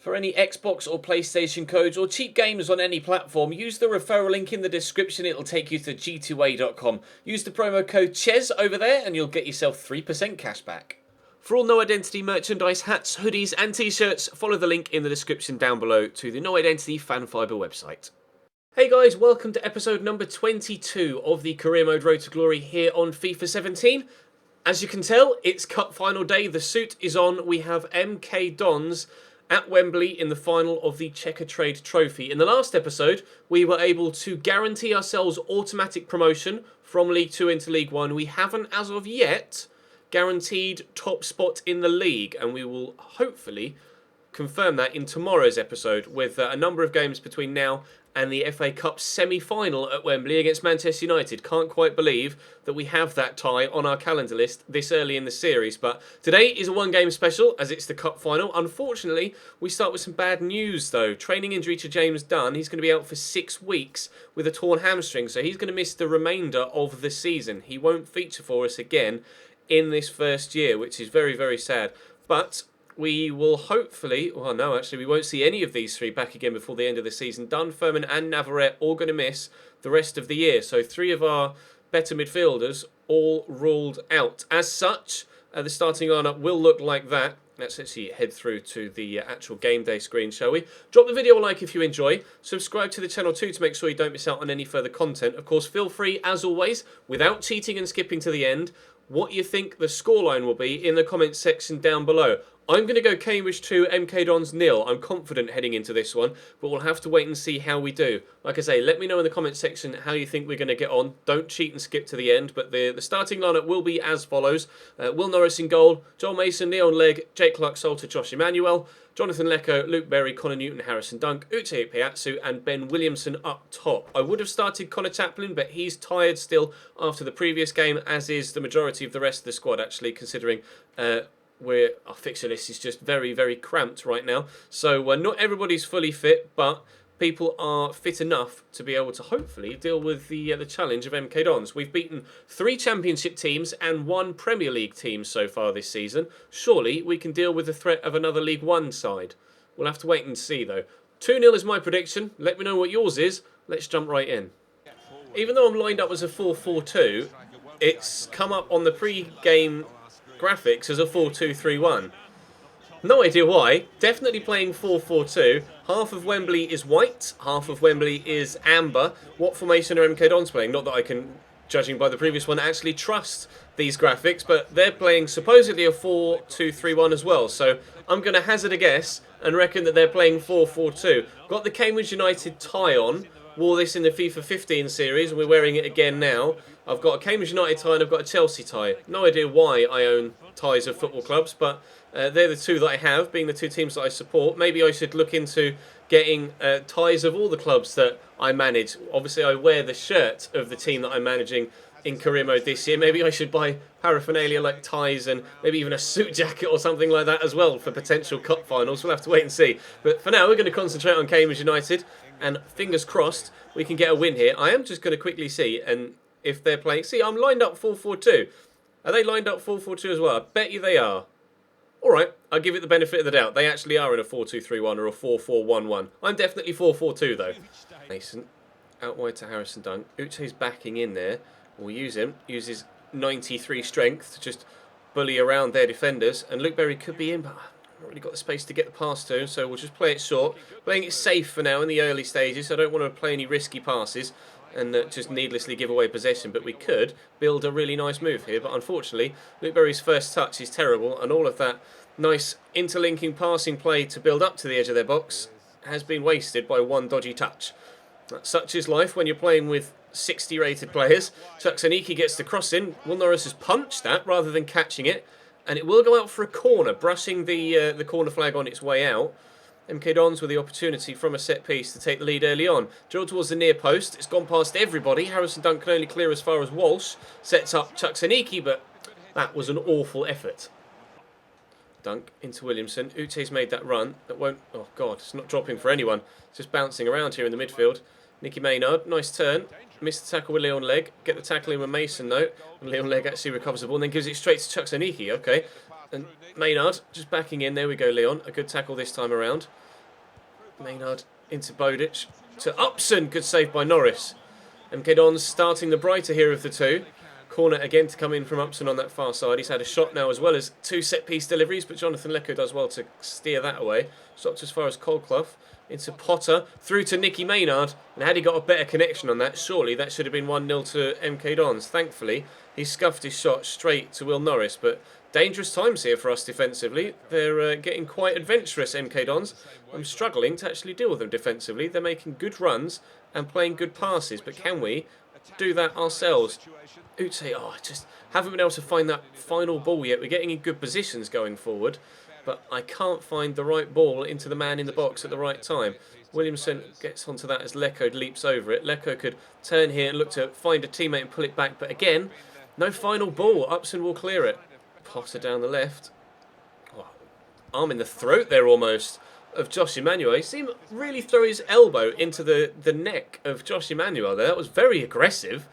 For any Xbox or PlayStation codes or cheap games on any platform, use the referral link in the description. It'll take you to g2a.com. Use the promo code CHES over there and you'll get yourself 3% cash back. For all No Identity merchandise, hats, hoodies and t-shirts, follow the link in the description down below to the No Identity Fan Fibre website. Hey guys, welcome to episode number 22 of the Career Mode Road to Glory here on FIFA 17. As you can tell, it's cup final day. The suit is on. We have MK Dons at Wembley in the final of the Checkatrade Trophy. In the last episode, we were able to guarantee ourselves automatic promotion from League 2 into League 1. We haven't, as of yet, guaranteed top spot in the league, and we will hopefully confirm that in tomorrow's episode with a number of games between now and the FA Cup semi-final at Wembley against Manchester United. Can't quite believe that we have that tie on our calendar list this early in the series. But today is a one-game special as it's the cup final. Unfortunately, we start with some bad news though. Training injury to James Dunn. He's going to be out for 6 weeks with a torn hamstring, so he's going to miss the remainder of the season. He won't feature for us again in this first year, which is very, very sad. But we will hopefully, well no actually we won't see any of these three back again before the end of the season. Dunn, Furman and Navarrete all going to miss the rest of the year. So 3 of our better midfielders all ruled out. As such, the starting lineup will look like that. Let's actually head through to the actual game day screen, shall we? Drop the video a like if you enjoy. Subscribe to the channel too to make sure you don't miss out on any further content. Of course, feel free, as always, without cheating and skipping to the end, what you think the scoreline will be in the comments section down below. I'm going to go Cambridge 2, MK Dons 0. I'm confident heading into this one, but we'll have to wait and see how we do. Like I say, let me know in the comment section how you think we're going to get on. Don't cheat and skip to the end, but the starting lineup will be as follows. Will Norris in goal, Joel Mason, Leon Legg, Jake Clark-Salter, Josh Emmanuel, Jonathan Lecco, Luke Berry, Connor Newton, Harrison Dunk, Uche Piatsu and Ben Williamson up top. I would have started Connor Chaplin, but he's tired still after the previous game, as is the majority of the rest of the squad actually, considering our fixture list is just very, very cramped right now. So not everybody's fully fit, but people are fit enough to be able to hopefully deal with the challenge of MK Dons. We've beaten 3 championship teams and 1 Premier League team so far this season. Surely we can deal with the threat of another League 1 side. We'll have to wait and see though. 2-0 is my prediction. Let me know what yours is. Let's jump right in. Even though I'm lined up as a 4-4-2, it's come up on the pre-game graphics as a 4-2-3-1. No idea why. Definitely playing 4-4-2. Half of Wembley is white, half of Wembley is amber. What formation are MK Dons playing? Not that I can, judging by the previous one, actually trust these graphics, but they're playing supposedly a 4-2-3-1 as well. So I'm going to hazard a guess and reckon that they're playing 4-4-2. Got the Cambridge United tie on. Wore this in the FIFA 15 series and we're wearing it again now. I've got a Cambridge United tie and I've got a Chelsea tie. No idea why I own ties of football clubs, but they're the 2 that I have, being the 2 teams that I support. Maybe I should look into getting ties of all the clubs that I manage. Obviously, I wear the shirt of the team that I'm managing in career mode this year. Maybe I should buy paraphernalia like ties and maybe even a suit jacket or something like that as well for potential cup finals. We'll have to wait and see. But for now, we're going to concentrate on Cambridge United. And fingers crossed, we can get a win here. I am just going to quickly see and if they're playing. See, I'm lined up 4-4-2. Are they lined up 4-4-2 as well? I bet you they are. All right, I'll give it the benefit of the doubt. They actually are in a 4-2-3-1 or a 4-4-1-1. I'm definitely 4-4-2 though. Mason out wide to Harrison Dunk. Uche's backing in there. We'll use him. Use his 93 strength to just bully around their defenders. And Luke Berry could be in, but I've not really got the space to get the pass to him, so we'll just play it short. Playing it safe for now in the early stages. I don't want to play any risky passes and just needlessly give away possession, but we could build a really nice move here. But unfortunately, Luke Berry's first touch is terrible, and all of that nice interlinking passing play to build up to the edge of their box has been wasted by one dodgy touch. Such is life when you're playing with 60 rated players. Chucksaniki gets the cross in. Will Norris has punched that rather than catching it, and it will go out for a corner, brushing the corner flag on its way out. MK Dons with the opportunity from a set piece to take the lead early on. Drilled towards the near post. It's gone past everybody. Harrison Dunk can only clear as far as Walsh. Sets up Chucksaniki, but that was an awful effort. Dunk into Williamson. Uche's made that run. That won't... Oh, God. It's not dropping for anyone. It's just bouncing around here in the midfield. Nicky Maynard. Nice turn. Missed the tackle with Leon Legg. Get the tackle in with Mason, though. And Leon Legg actually recovers the ball and then gives it straight to Chucksaniki. Okay. And Maynard just backing in. There we go, Leon. A good tackle this time around. Maynard into Bodic to Upson. Good save by Norris. MK Dons starting the brighter here of the two. Corner again to come in from Upson on that far side. He's had a shot now as well as 2 set-piece deliveries, but Jonathan Lecco does well to steer that away. Stopped as far as Colclough. Into Potter, through to Nicky Maynard. And had he got a better connection on that, surely that should have been 1-0 to MK Dons. Thankfully, he scuffed his shot straight to Will Norris, but dangerous times here for us defensively. They're getting quite adventurous, MK Dons. I'm struggling to actually deal with them defensively. They're making good runs and playing good passes, but can we do that ourselves? Uche, I just haven't been able to find that final ball yet. We're getting in good positions going forward, but I can't find the right ball into the man in the box at the right time. Williamson gets onto that as Lecco leaps over it. Lecco could turn here and look to find a teammate and pull it back, but again, no final ball. Upson will clear it. Potter down the left. Oh, arm in the throat there almost of Josh Emmanuel. He seemed to really throw his elbow into the neck of Josh Emmanuel there. That was very aggressive.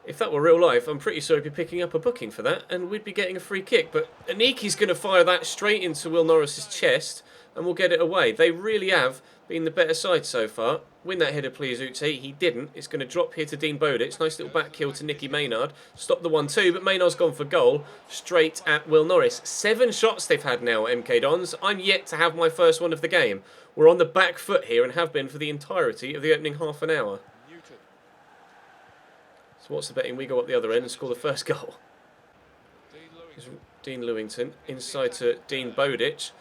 If that were real life, I'm pretty sure he'd be picking up a booking for that, and we'd be getting a free kick. But Aniki's going to fire that straight into Will Norris's chest, and we'll get it away. They really have been the better side so far. Win that header, please, Ute. He didn't. It's going to drop here to Dean Bodic. Nice little back heel to Nicky Maynard. Stop the 1-2, but Maynard's gone for goal. Straight at Will Norris. 7 shots they've had now, MK Dons. I'm yet to have my first one of the game. We're on the back foot here and have been for the entirety of the opening half an hour. So what's the betting? We go up the other end and score the first goal. Dean Lewington inside to Dean Bodic.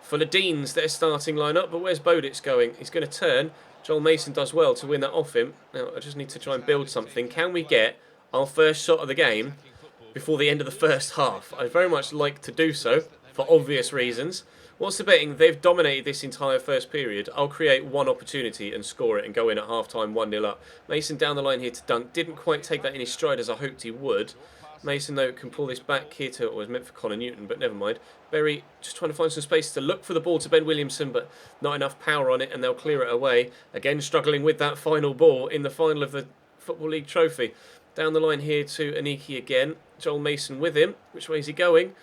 Full of Deans, their starting lineup, but where's Bodic going? He's going to turn. Joel Mason does well to win that off him. Now I just need to try and build something. Can we get our first shot of the game before the end of the first half? I'd very much like to do so for obvious reasons. What's the betting? They've dominated this entire first period. I'll create one opportunity and score it and go in at half-time 1-0 up. Mason down the line here to dunk. Didn't quite take that in his stride as I hoped he would. Mason, though, can pull this back here to... It was meant for Connor Newton, but never mind. Berry just trying to find some space to look for the ball to Ben Williamson, but not enough power on it, and they'll clear it away. Again, struggling with that final ball in the final of the Football League Trophy. Down the line here to Aniki again. Joel Mason with him. Which way is he going?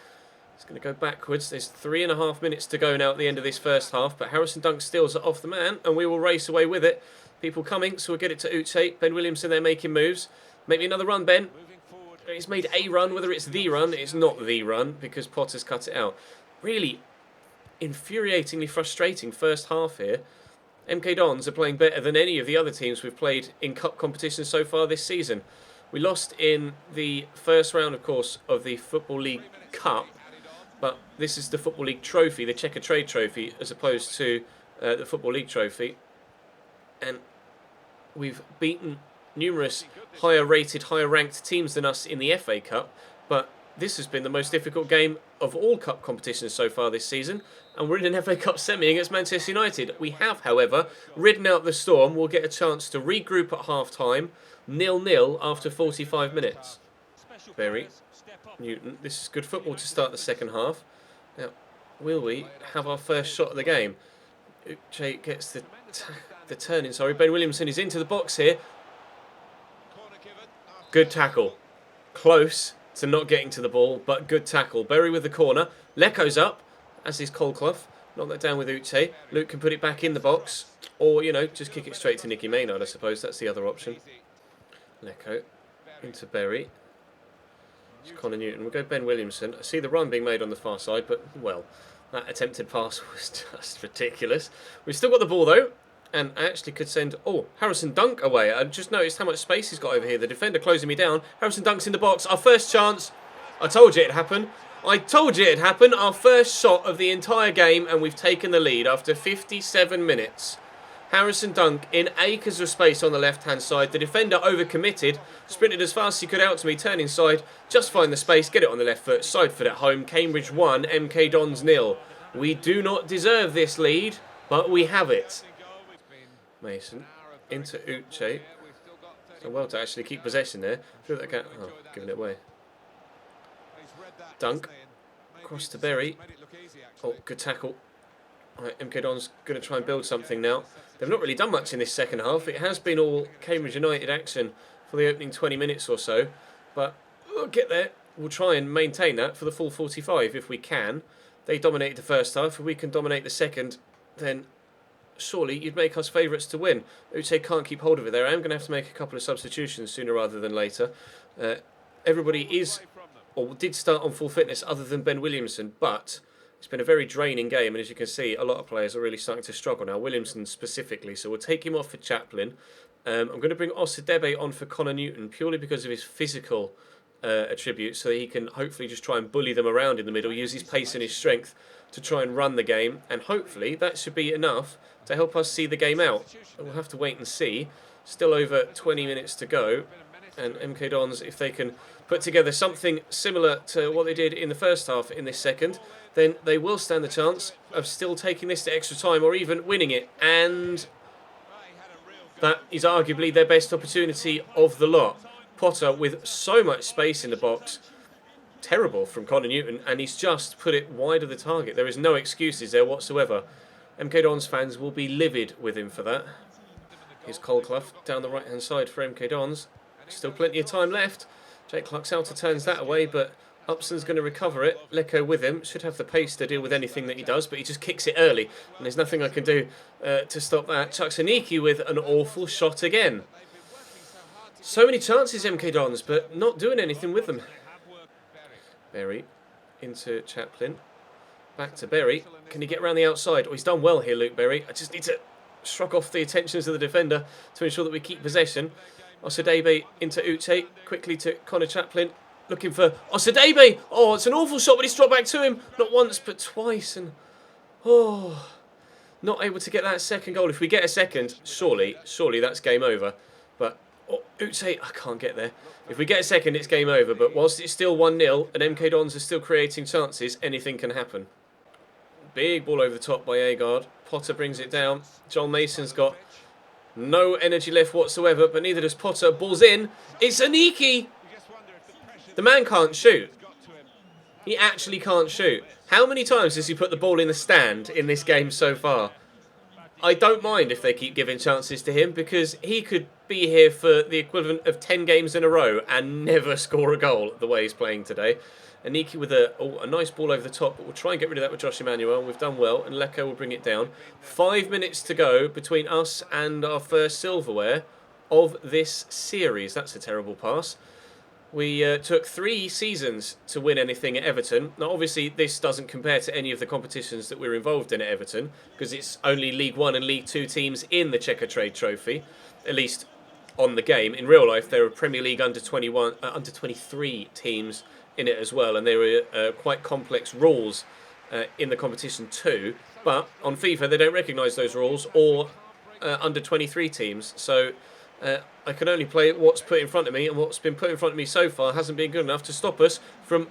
He's going to go backwards. There's 3.5 minutes to go now at the end of this first half, but Harrison Dunk steals it off the man, and we will race away with it. People coming, so we'll get it to Uche. Ben Williamson there making moves. Maybe another run, Ben. He's made a run. Whether it's the run, it's not the run, because Potter's cut it out. Really infuriatingly frustrating first half here. MK Dons are playing better than any of the other teams we've played in cup competitions so far this season. We lost in the first round, of course, of the Football League Cup, but this is the Football League Trophy, the Checkatrade Trophy, as opposed to the Football League Trophy. And we've beaten numerous higher rated, higher ranked teams than us in the FA Cup, but this has been the most difficult game of all cup competitions so far this season, and we're in an FA Cup semi against Manchester United. We have, however, ridden out the storm. We'll get a chance to regroup at half-time, 0-0 after 45 minutes. Berry, Newton, this is good football to start the second half. Now, will we have our first shot of the game? Uche gets the turn-in, sorry. Ben Williamson is into the box here. Good tackle. Close to not getting to the ball, but good tackle. Berry with the corner. Lecco's up, as is Colclough. Knock that down with Uche. Luke can put it back in the box. Or, you know, just kick it straight to Nicky Maynard, I suppose. That's the other option. Lecco into Berry. It's Connor Newton. We'll go Ben Williamson. I see the run being made on the far side, but, well, that attempted pass was just ridiculous. We've still got the ball, though. And I actually could send... Oh, Harrison Dunk away. I just noticed how much space he's got over here. The defender closing me down. Harrison Dunk's in the box. Our first chance. I told you it'd happen. I told you it'd happen. Our first shot of the entire game, and we've taken the lead after 57 minutes. Harrison Dunk in acres of space on the left-hand side. The defender overcommitted. Sprinted as fast as he could out to me. Turn inside. Just find the space. Get it on the left foot. Side foot at home. Cambridge 1. MK Dons 0. We do not deserve this lead, but we have it. Mason into Uche. So well to actually keep possession there. Oh, giving it away. Dunk. Across to Berry. Oh, good tackle. Right, MK Dons going to try and build something now. They've not really done much in this second half. It has been all Cambridge United action for the opening 20 minutes or so. But we'll get there. We'll try and maintain that for the full 45 if we can. They dominated the first half. If we can dominate the second, then surely you'd make us favourites to win. Uche can't keep hold of it there. I am going to have to make a couple of substitutions sooner rather than later. Everybody is, or did start on full fitness other than Ben Williamson, but it's been a very draining game, and as you can see, a lot of players are really starting to struggle now, Williamson specifically, so we'll take him off for Chaplin. I'm going to bring Osadebe on for Connor Newton, purely because of his physical attributes, so that he can hopefully just try and bully them around in the middle, use his pace and his strength to try and run the game, and hopefully that should be enough to help us see the game out. We'll have to wait and see. Still over 20 minutes to go, and MK Dons, if they can put together something similar to what they did in the first half in this second, then they will stand the chance of still taking this to extra time or even winning it, and that is arguably their best opportunity of the lot. Potter with so much space in the box, terrible from Connor Newton, and he's just put it wide of the target. There is no excuses there whatsoever. MK Dons fans will be livid with him for that. Here's Colclough down the right hand side for MK Dons. Still plenty of time left. Jake Clark-Salter turns that away, but Upson's going to recover it. Lecco with him. Should have the pace to deal with anything that he does, but he just kicks it early, and there's nothing I can do to stop that. Chucks Aniki with an awful shot again. So many chances, MK Dons, but not doing anything with them. Berry into Chaplin. Back to Berry. Can he get around the outside? Oh, he's done well here, Luke Berry. I just need to shrug off the attentions of the defender to ensure that we keep possession. Osadebe into Uche. Quickly to Connor Chaplin. Looking for Osadebe. Oh, it's an awful shot, but he's dropped back to him. Not once, but twice. And not able to get that second goal. If we get a second, surely that's game over. But Uche, I can't get there. If we get a second, it's game over. But whilst it's still 1-0 and MK Dons are still creating chances, anything can happen. Big ball over the top by Agard. Potter brings it down. John Mason's got no energy left whatsoever, but neither does Potter. Ball's in. It's Aniki. The man can't shoot. He actually can't shoot. How many times has he put the ball in the stand in this game so far? I don't mind if they keep giving chances to him, because he could be here for the equivalent of 10 games in a row and never score a goal the way he's playing today. Aniki with a nice ball over the top, but we'll try and get rid of that with Josh Emmanuel. We've done well, and Lecco will bring it down. 5 minutes to go between us and our first silverware of this series. That's a terrible pass. We took 3 seasons to win anything at Everton. Now, obviously, this doesn't compare to any of the competitions that we're involved in at Everton, because it's only League 1 and League 2 teams in the Checkatrade Trophy, at least on the game. In real life, there are Premier League under 23 teams in it as well, and there are quite complex rules in the competition too. But on FIFA, they don't recognise those rules or under 23 teams. So I can only play what's put in front of me, and what's been put in front of me so far hasn't been good enough to stop us from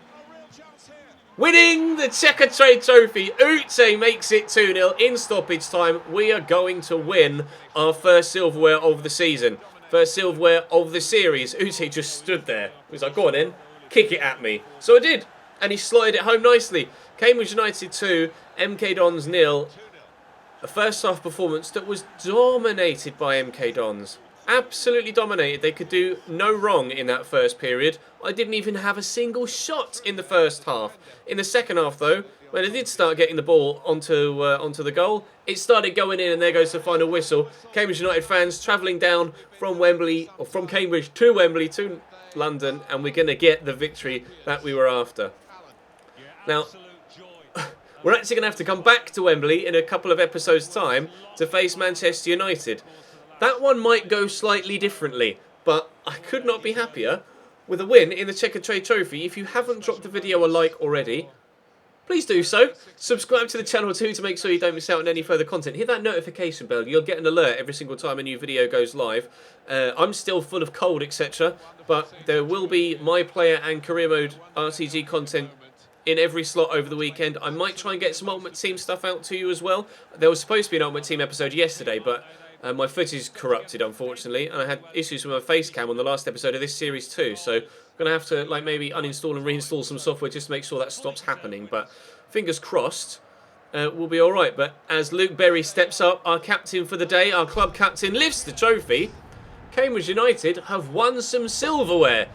winning the Checkatrade Trophy. Uche makes it 2-0 in stoppage time. We are going to win our first silverware of the season. First silverware of the series. Uche just stood there. He was like, go on in, kick it at me. So I did, and he slotted it home nicely. Cambridge United 2, MK Dons 0. A first half performance that was dominated by MK Dons. Absolutely dominated. They could do no wrong in that first period. I didn't even have a single shot in the first half. In the second half, though, when I did start getting the ball onto the goal, it started going in, and there goes the final whistle. Cambridge United fans travelling down from Wembley, or from Cambridge to Wembley to London, and we're going to get the victory that we were after. Now, we're actually going to have to come back to Wembley in a couple of episodes' time to face Manchester United. That one might go slightly differently, but I could not be happier with a win in the Checkatrade Trophy. If you haven't dropped the video a like already, please do so. Subscribe to the channel too to make sure you don't miss out on any further content. Hit that notification bell. You'll get an alert every single time a new video goes live. I'm still full of cold, etc., but there will be my player and career mode RTG content in every slot over the weekend. I might try and get some Ultimate Team stuff out to you as well. There was supposed to be an Ultimate Team episode yesterday, but my footage corrupted, unfortunately, and I had issues with my face cam on the last episode of this series too, so I'm going to have to maybe uninstall and reinstall some software just to make sure that stops happening, but fingers crossed, we'll be alright. But as Luke Berry steps up, our captain for the day, our club captain, lifts the trophy. Cambridge United have won some silverware.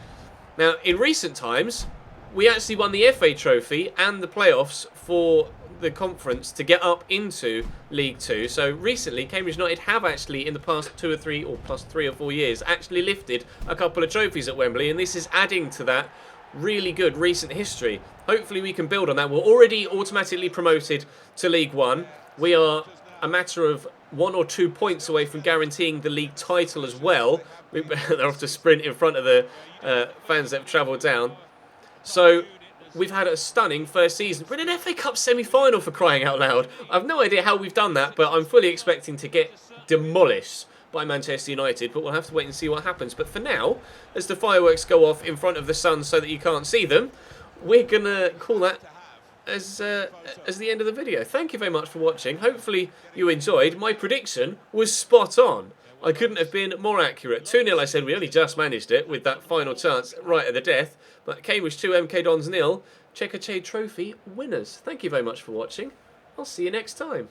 Now, in recent times, we actually won the FA Trophy and the playoffs for the conference to get up into League Two. So recently, Cambridge United have actually, in the past 2 or 3 or plus 3 or 4 years, actually lifted a couple of trophies at Wembley, and this is adding to that really good recent history. Hopefully we can build on that. We're already automatically promoted to League One. We are a matter of 1 or 2 points away from guaranteeing the league title as well. They're off to sprint in front of the fans that have travelled down. So we've had a stunning first season. We're in an FA Cup semi-final, for crying out loud. I've no idea how we've done that, but I'm fully expecting to get demolished by Manchester United, but we'll have to wait and see what happens. But for now, as the fireworks go off in front of the sun so that you can't see them, we're going to call that as the end of the video. Thank you very much for watching. Hopefully you enjoyed. My prediction was spot on. I couldn't have been more accurate. 2-0, I said we only just managed it with that final chance right at the death. But Cambridge 2, MK Dons 0. Checkatrade Trophy winners. Thank you very much for watching. I'll see you next time.